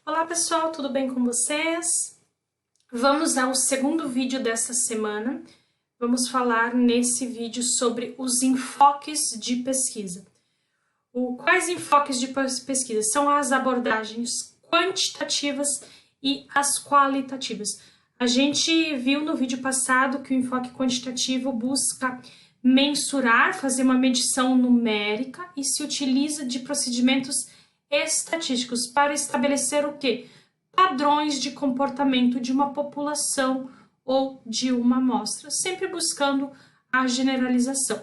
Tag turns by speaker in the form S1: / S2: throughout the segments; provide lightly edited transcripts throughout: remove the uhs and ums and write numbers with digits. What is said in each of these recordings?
S1: Olá pessoal, tudo bem com vocês? Vamos ao segundo vídeo dessa semana. Vamos falar nesse vídeo sobre os enfoques de pesquisa. Quais enfoques de pesquisa? São as abordagens quantitativas e as qualitativas. A gente viu no vídeo passado que o enfoque quantitativo busca mensurar, fazer uma medição numérica e se utiliza de procedimentos estatísticos para estabelecer o quê? Padrões de comportamento de uma população ou de uma amostra, sempre buscando a generalização.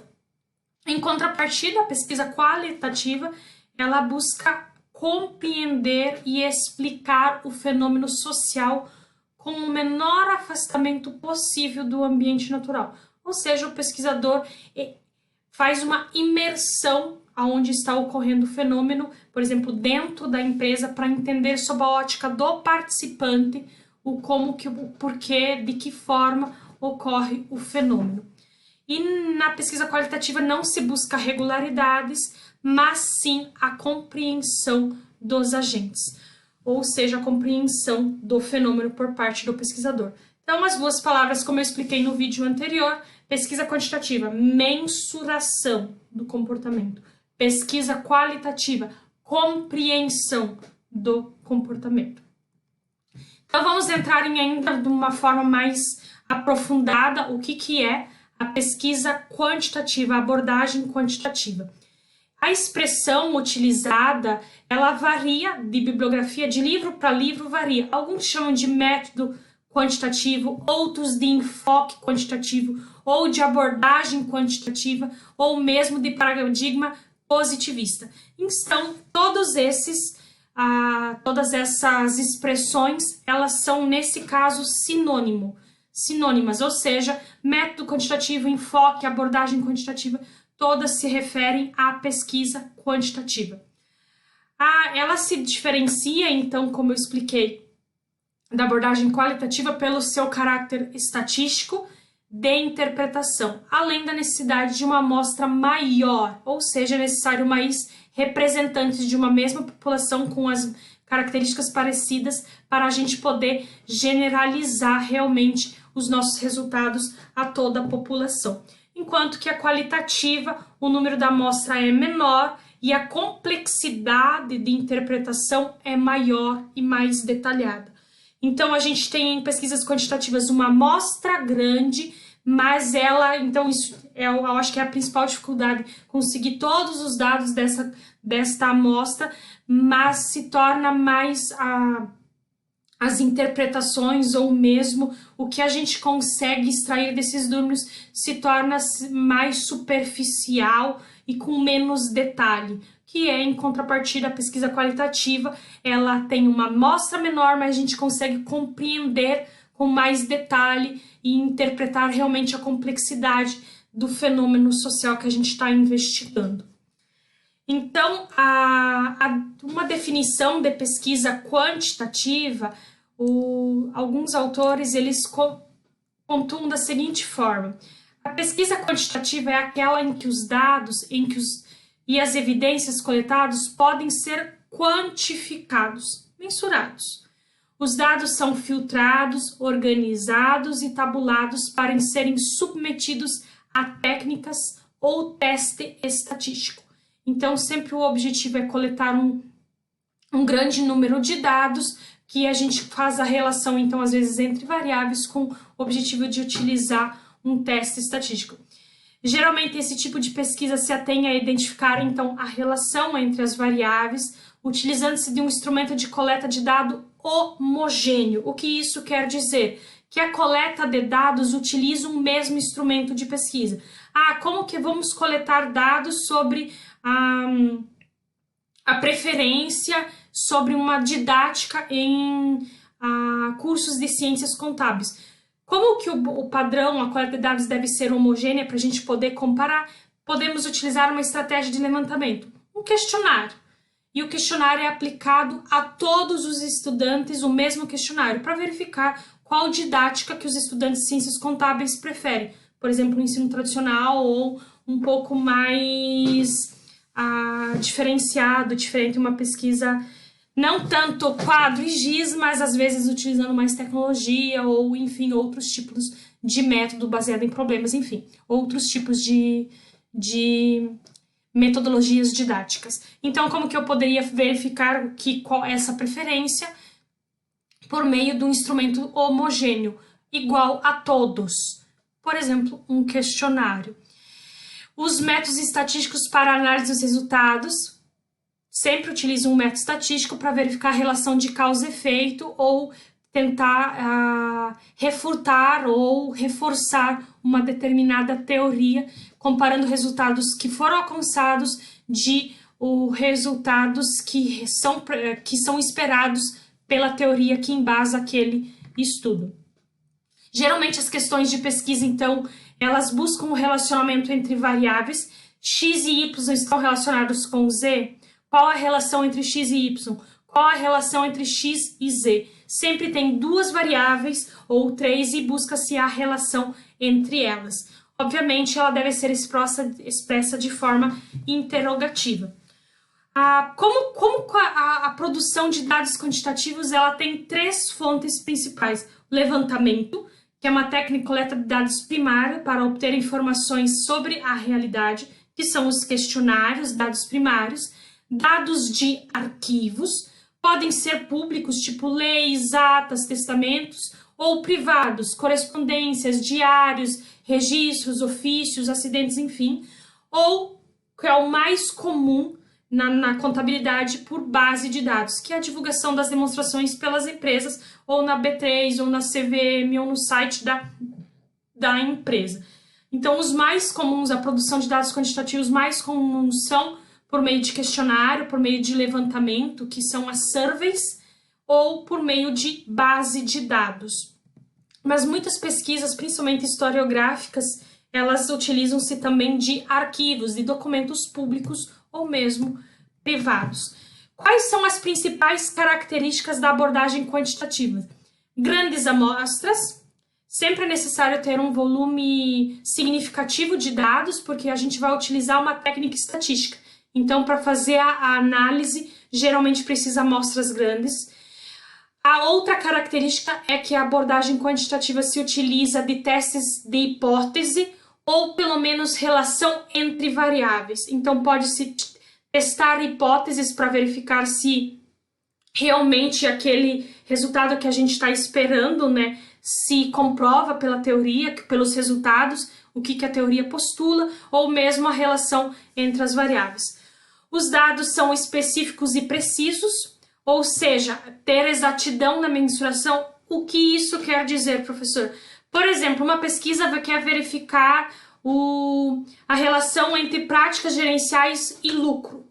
S1: Em contrapartida, a pesquisa qualitativa, ela busca compreender e explicar o fenômeno social com o menor afastamento possível do ambiente natural. Ou seja, o pesquisador faz uma imersão aonde está ocorrendo o fenômeno, por exemplo, dentro da empresa, para entender sob a ótica do participante o porquê, de que forma ocorre o fenômeno. E na pesquisa qualitativa não se busca regularidades, mas sim a compreensão dos agentes, ou seja, a compreensão do fenômeno por parte do pesquisador. Então, as duas palavras, como eu expliquei no vídeo anterior, pesquisa quantitativa, mensuração do comportamento. Pesquisa qualitativa, compreensão do comportamento. Então, vamos entrar ainda de uma forma mais aprofundada o que é a pesquisa quantitativa, a abordagem quantitativa. A expressão utilizada, ela varia de bibliografia, de livro para livro varia. Alguns chamam de método quantitativo, outros de enfoque quantitativo, ou de abordagem quantitativa, ou mesmo de paradigma positivista. Então, todas essas expressões, elas são, nesse caso, sinônimas, ou seja, método quantitativo, enfoque, abordagem quantitativa, todas se referem à pesquisa quantitativa. Ela se diferencia, então, como eu expliquei, da abordagem qualitativa pelo seu caráter estatístico de interpretação, além da necessidade de uma amostra maior, ou seja, é necessário mais representantes de uma mesma população com as características parecidas para a gente poder generalizar realmente os nossos resultados a toda a população. Enquanto que a qualitativa, o número da amostra é menor e a complexidade de interpretação é maior e mais detalhada. Então, a gente tem em pesquisas quantitativas uma amostra grande, mas então isso eu acho que é a principal dificuldade, conseguir todos os dados desta amostra, mas se torna mais as interpretações ou mesmo o que a gente consegue extrair desses números se torna mais superficial e com menos detalhe, que é, em contrapartida, a pesquisa qualitativa, ela tem uma amostra menor, mas a gente consegue compreender com mais detalhe e interpretar realmente a complexidade do fenômeno social que a gente está investigando. Então, uma definição de pesquisa quantitativa, alguns autores eles pontuam da seguinte forma: a pesquisa quantitativa é aquela em que os dados e as evidências coletadas podem ser quantificados, mensurados. Os dados são filtrados, organizados e tabulados para serem submetidos a técnicas ou teste estatístico. Então, sempre o objetivo é coletar um grande número de dados, que a gente faz a relação, então, às vezes, entre variáveis com o objetivo de utilizar um teste estatístico. Geralmente, esse tipo de pesquisa se atém a identificar, então, a relação entre as variáveis, utilizando-se de um instrumento de coleta de dado homogêneo. O que isso quer dizer? Que a coleta de dados utiliza um mesmo instrumento de pesquisa. Como que vamos coletar dados sobre a preferência, sobre uma didática em cursos de ciências contábeis? Como que o padrão, a coleta de dados deve ser homogênea para a gente poder comparar? Podemos utilizar uma estratégia de levantamento, um questionário. E o questionário é aplicado a todos os estudantes, o mesmo questionário, para verificar qual didática que os estudantes de ciências contábeis preferem. Por exemplo, o ensino tradicional ou um pouco mais diferente, uma pesquisa Não tanto quadro e giz, mas às vezes utilizando mais tecnologia ou, enfim, outros tipos de método baseado em problemas, enfim, outros tipos de metodologias didáticas. Então, como que eu poderia verificar qual é essa preferência? Por meio de um instrumento homogêneo, igual a todos. Por exemplo, um questionário. Os métodos estatísticos para análise dos resultados sempre utilizam um método estatístico para verificar a relação de causa e efeito ou tentar refutar ou reforçar uma determinada teoria, comparando resultados que foram alcançados de resultados que são esperados pela teoria que embasa aquele estudo. Geralmente as questões de pesquisa, então, elas buscam o relacionamento entre variáveis. X e Y estão relacionados com Z? Qual a relação entre X e Y? Qual a relação entre X e Z? Sempre tem duas variáveis ou três e busca-se a relação entre elas. Obviamente, ela deve ser expressa de forma interrogativa. Como a produção de dados quantitativos ela tem três fontes principais. O levantamento, que é uma técnica de coleta de dados primária para obter informações sobre a realidade, que são os questionários, dados primários. Dados de arquivos, podem ser públicos, tipo leis, atas, testamentos, ou privados, correspondências, diários, registros, ofícios, acidentes, enfim, ou, que é o mais comum na contabilidade, por base de dados, que é a divulgação das demonstrações pelas empresas, ou na B3, ou na CVM, ou no site da empresa. Então, os mais comuns, a produção de dados quantitativos mais comuns são por meio de questionário, por meio de levantamento, que são as surveys, ou por meio de base de dados. Mas muitas pesquisas, principalmente historiográficas, elas utilizam-se também de arquivos, de documentos públicos ou mesmo privados. Quais são as principais características da abordagem quantitativa? Grandes amostras. Sempre é necessário ter um volume significativo de dados, porque a gente vai utilizar uma técnica estatística. Então, para fazer a análise, geralmente precisa amostras grandes. A outra característica é que a abordagem quantitativa se utiliza de testes de hipótese ou, pelo menos, relação entre variáveis. Então, pode-se testar hipóteses para verificar se realmente aquele resultado que a gente está esperando, né, se comprova pela teoria, pelos resultados, o que a teoria postula, ou mesmo a relação entre as variáveis. Os dados são específicos e precisos, ou seja, ter exatidão na mensuração. O que isso quer dizer, professor? Por exemplo, uma pesquisa quer verificar a relação entre práticas gerenciais e lucro.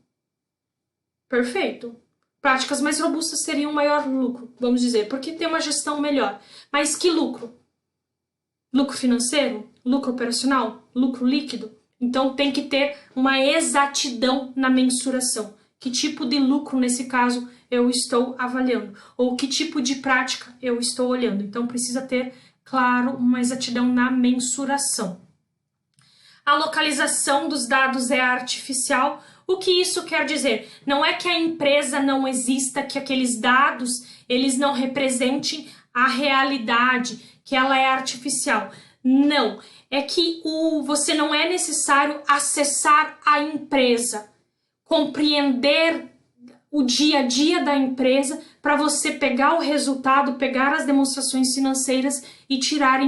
S1: Perfeito. Práticas mais robustas teriam maior lucro, vamos dizer, porque tem uma gestão melhor. Mas que lucro? Lucro financeiro? Lucro operacional? Lucro líquido? Então, tem que ter uma exatidão na mensuração. Que tipo de lucro, nesse caso, eu estou avaliando? Ou que tipo de prática eu estou olhando? Então, precisa ter, claro, uma exatidão na mensuração. A localização dos dados é artificial. O que isso quer dizer? Não é que a empresa não exista, que aqueles dados eles não representem a realidade, que ela é artificial. Não, é que você não é necessário acessar a empresa, compreender o dia a dia da empresa para você pegar o resultado, pegar as demonstrações financeiras e tirar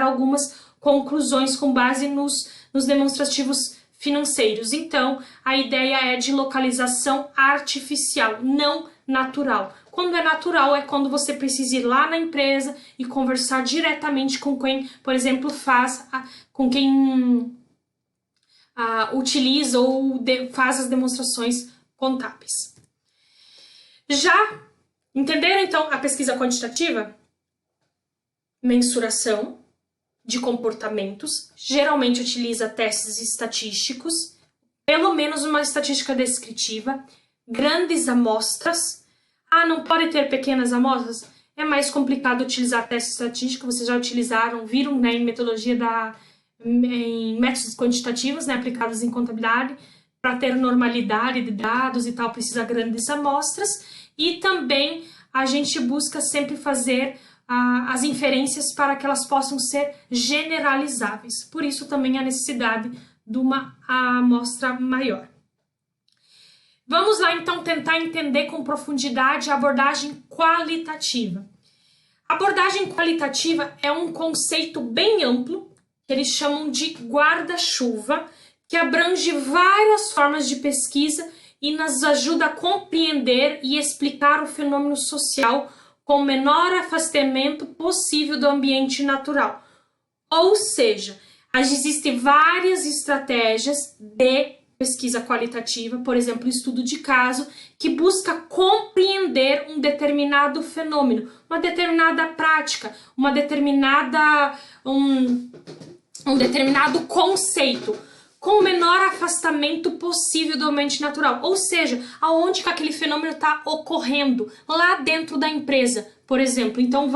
S1: algumas conclusões com base nos demonstrativos financeiros. Então, a ideia é de localização artificial, não natural. Quando é natural, é quando você precisa ir lá na empresa e conversar diretamente com quem, por exemplo, com quem utiliza ou faz as demonstrações contábeis. Já entenderam, então, a pesquisa quantitativa? Mensuração de comportamentos, geralmente utiliza testes estatísticos, pelo menos uma estatística descritiva, grandes amostras. Não pode ter pequenas amostras? É mais complicado utilizar teste estatístico, vocês já viram, né, em metodologia em métodos quantitativos, né, aplicados em contabilidade, para ter normalidade de dados e tal, precisa grandes amostras. e também a gente busca sempre fazer as inferências para que elas possam ser generalizáveis. Por isso também a necessidade de uma amostra maior. Vamos lá então tentar entender com profundidade a abordagem qualitativa. A abordagem qualitativa é um conceito bem amplo, que eles chamam de guarda-chuva, que abrange várias formas de pesquisa e nos ajuda a compreender e explicar o fenômeno social com o menor afastamento possível do ambiente natural. Ou seja, existem várias estratégias de pesquisa qualitativa, por exemplo, estudo de caso, que busca compreender um determinado fenômeno, uma determinada prática, um determinado conceito, com o menor afastamento possível do ambiente natural, ou seja, aonde que aquele fenômeno está ocorrendo, lá dentro da empresa, por exemplo. Então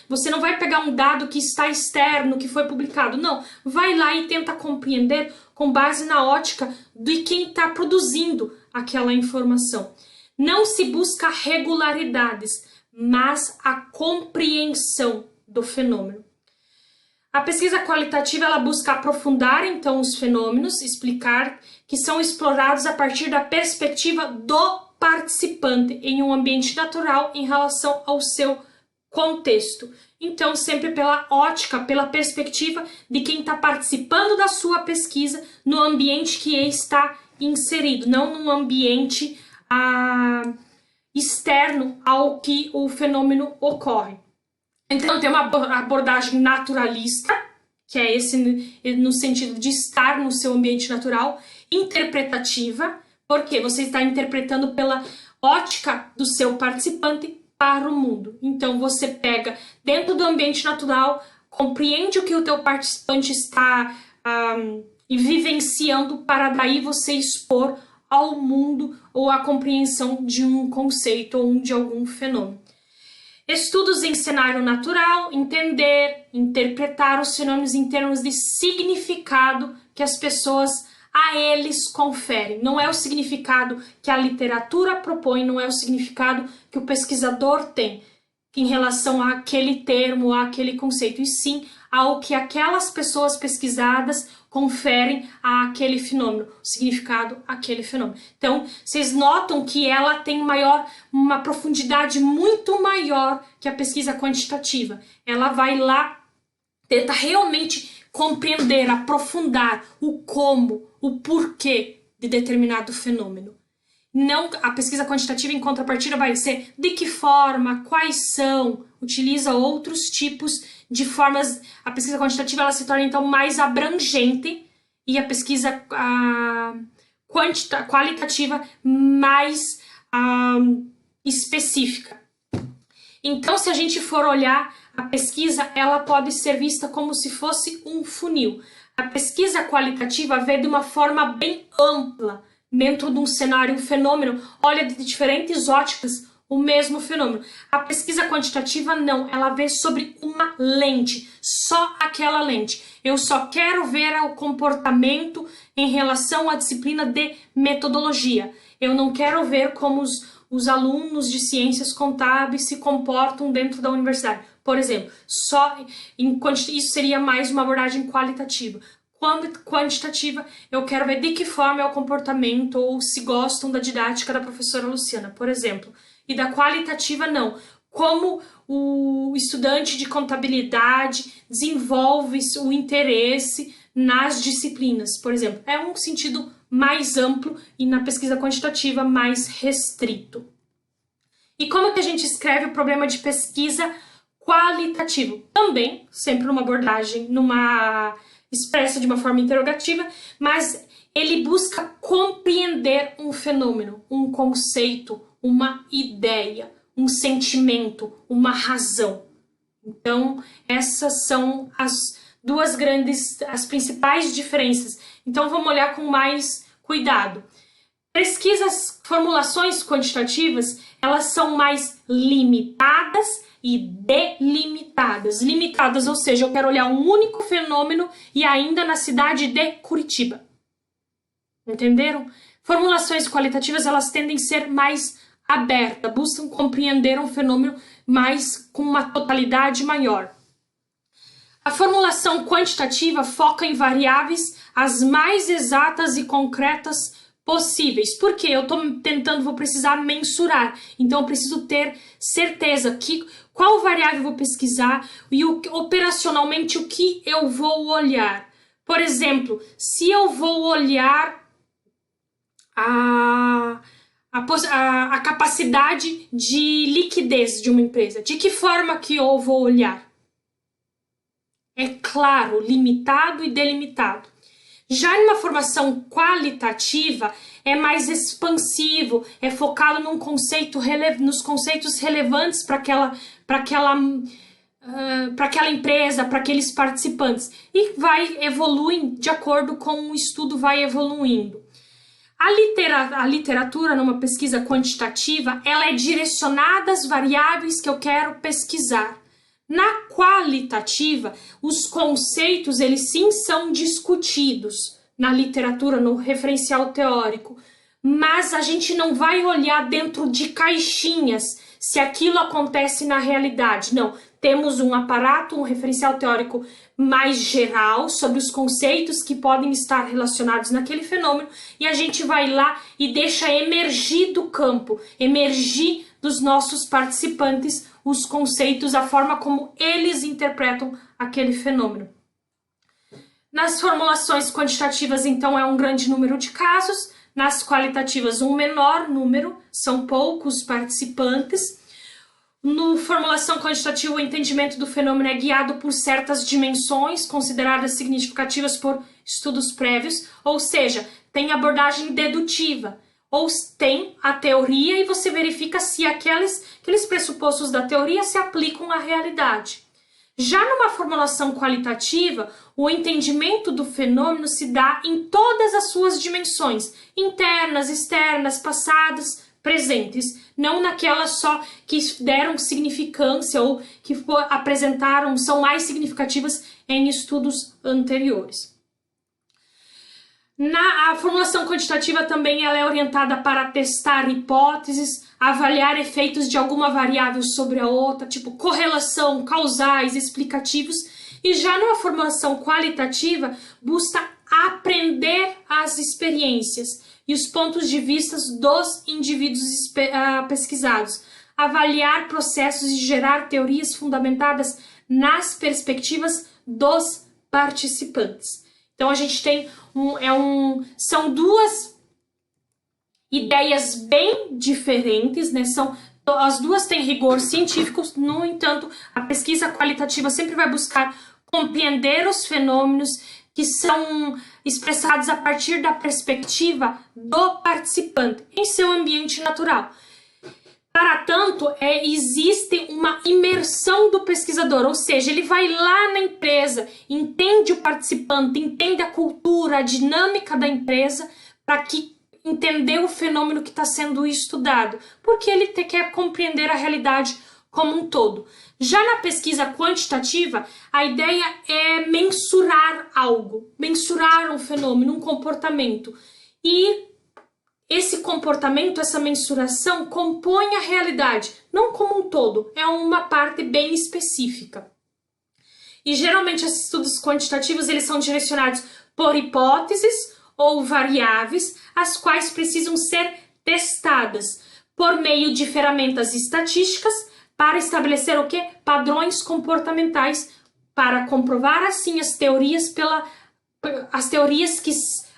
S1: você não vai pegar um dado que está externo, que foi publicado, não, vai lá e tenta compreender com base na ótica de quem está produzindo aquela informação. Não se busca regularidades, mas a compreensão do fenômeno. A pesquisa qualitativa ela busca aprofundar então os fenômenos, explicar que são explorados a partir da perspectiva do participante em um ambiente natural em relação ao seu contexto. Então, sempre pela ótica, pela perspectiva de quem está participando da sua pesquisa no ambiente que está inserido, não num ambiente externo ao que o fenômeno ocorre. Então, tem uma abordagem naturalista, que é esse no sentido de estar no seu ambiente natural, interpretativa, porque você está interpretando pela ótica do seu participante para o mundo. Então, você pega dentro do ambiente natural, compreende o que o teu participante está vivenciando, para daí você expor ao mundo ou a compreensão de um conceito ou de algum fenômeno. Estudos em cenário natural, entender, interpretar os fenômenos em termos de significado que as pessoas a eles conferem. Não é o significado que a literatura propõe, não é o significado que o pesquisador tem em relação àquele termo, àquele conceito, e sim ao que aquelas pessoas pesquisadas conferem àquele fenômeno, o significado àquele fenômeno. Então, vocês notam que ela tem uma profundidade muito maior que a pesquisa quantitativa. Ela vai lá, tenta realmente compreender, aprofundar o como, o porquê de determinado fenômeno. Não, a pesquisa quantitativa em contrapartida vai ser de que forma, quais são, utiliza outros tipos de formas. A pesquisa quantitativa ela se torna então mais abrangente e a pesquisa qualitativa mais específica. Então, se a gente for olhar a pesquisa, ela pode ser vista como se fosse um funil. A pesquisa qualitativa vê de uma forma bem ampla, dentro de um cenário, um fenômeno, olha de diferentes óticas o mesmo fenômeno. A pesquisa quantitativa não, ela vê sobre uma lente, só aquela lente. Eu só quero ver o comportamento em relação à disciplina de metodologia. Eu não quero ver como os alunos de ciências contábeis se comportam dentro da universidade. Por exemplo, isso seria mais uma abordagem qualitativa. Quantitativa, eu quero ver de que forma é o comportamento ou se gostam da didática da professora Luciana, por exemplo. E da qualitativa, não. Como o estudante de contabilidade desenvolve o interesse nas disciplinas, por exemplo. É um sentido mais amplo e na pesquisa quantitativa mais restrito. E como que a gente escreve o problema de pesquisa qualitativo? Também, sempre numa abordagem, expressa de uma forma interrogativa, mas ele busca compreender um fenômeno, um conceito, uma ideia, um sentimento, uma razão. Então, essas são as principais diferenças. Então, vamos olhar com mais cuidado. Formulações quantitativas, elas são mais limitadas e delimitadas. Limitadas, ou seja, eu quero olhar um único fenômeno e ainda na cidade de Curitiba. Entenderam? Formulações qualitativas, elas tendem a ser mais aberta, buscam compreender um fenômeno mais com uma totalidade maior. A formulação quantitativa foca em variáveis as mais exatas e concretas possíveis. Porque eu vou precisar mensurar. Então eu preciso ter certeza que qual variável eu vou pesquisar e operacionalmente o que eu vou olhar. Por exemplo, se eu vou olhar a capacidade de liquidez de uma empresa, de que forma que eu vou olhar? É claro, limitado e delimitado. Já numa formação qualitativa, é mais expansivo, é focado nos conceitos relevantes para aquela empresa, para aqueles participantes. E evoluindo de acordo com o estudo vai evoluindo. A literatura, numa pesquisa quantitativa, ela é direcionada às variáveis que eu quero pesquisar. Na qualitativa, os conceitos, eles sim são discutidos na literatura, no referencial teórico, mas a gente não vai olhar dentro de caixinhas se aquilo acontece na realidade. Não, temos um aparato, um referencial teórico mais geral sobre os conceitos que podem estar relacionados naquele fenômeno e a gente vai lá e deixa emergir do campo, emergir dos nossos participantes os conceitos, a forma como eles interpretam aquele fenômeno. Nas formulações quantitativas, então, é um grande número de casos, nas qualitativas, um menor número, são poucos participantes. No formulação quantitativa, o entendimento do fenômeno é guiado por certas dimensões consideradas significativas por estudos prévios, ou seja, tem abordagem dedutiva, ou tem a teoria e você verifica se aqueles pressupostos da teoria se aplicam à realidade. Já numa formulação qualitativa, o entendimento do fenômeno se dá em todas as suas dimensões, internas, externas, passadas, presentes, não naquelas só que deram significância ou que apresentaram, são mais significativas em estudos anteriores. A formulação quantitativa também ela é orientada para testar hipóteses, avaliar efeitos de alguma variável sobre a outra, tipo correlação, causais, explicativos, e já numa formulação qualitativa busca aprender as experiências e os pontos de vista dos indivíduos pesquisados, avaliar processos e gerar teorias fundamentadas nas perspectivas dos participantes. Então a gente tem são duas ideias bem diferentes, né? As duas têm rigor científico, no entanto, a pesquisa qualitativa sempre vai buscar compreender os fenômenos que são expressados a partir da perspectiva do participante em seu ambiente natural. Para tanto, existe uma imersão do pesquisador, ou seja, ele vai lá na empresa, entende o participante, entende a cultura, a dinâmica da empresa, para entender o fenômeno que está sendo estudado, porque ele quer compreender a realidade como um todo. Já na pesquisa quantitativa, a ideia é mensurar algo, mensurar um fenômeno, um comportamento, e esse comportamento, essa mensuração, compõe a realidade, não como um todo, é uma parte bem específica. E geralmente esses estudos quantitativos eles são direcionados por hipóteses ou variáveis, as quais precisam ser testadas por meio de ferramentas estatísticas para estabelecer o quê? Padrões comportamentais, para comprovar assim as teorias que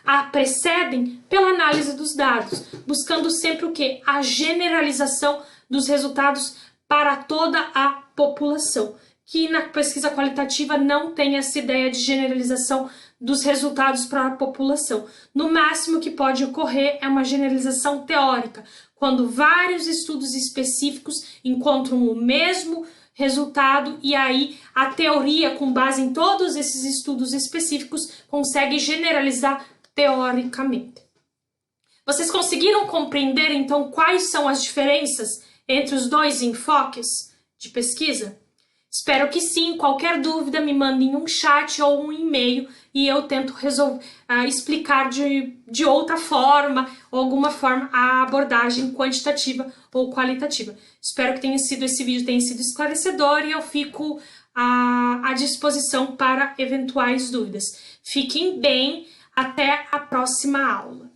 S1: a precedem pela análise dos dados, buscando sempre o quê? A generalização dos resultados para toda a população, que na pesquisa qualitativa não tem essa ideia de generalização dos resultados para a população. No máximo que pode ocorrer é uma generalização teórica, quando vários estudos específicos encontram o mesmo resultado e aí a teoria, com base em todos esses estudos específicos, consegue generalizar teoricamente. Vocês conseguiram compreender, então, quais são as diferenças entre os dois enfoques de pesquisa? Espero que sim. Qualquer dúvida, me mandem um chat ou um e-mail e eu tento explicar de outra forma, ou alguma forma, a abordagem quantitativa ou qualitativa. Espero que esse vídeo tenha sido esclarecedor e eu fico à disposição para eventuais dúvidas. Fiquem bem, até a próxima aula.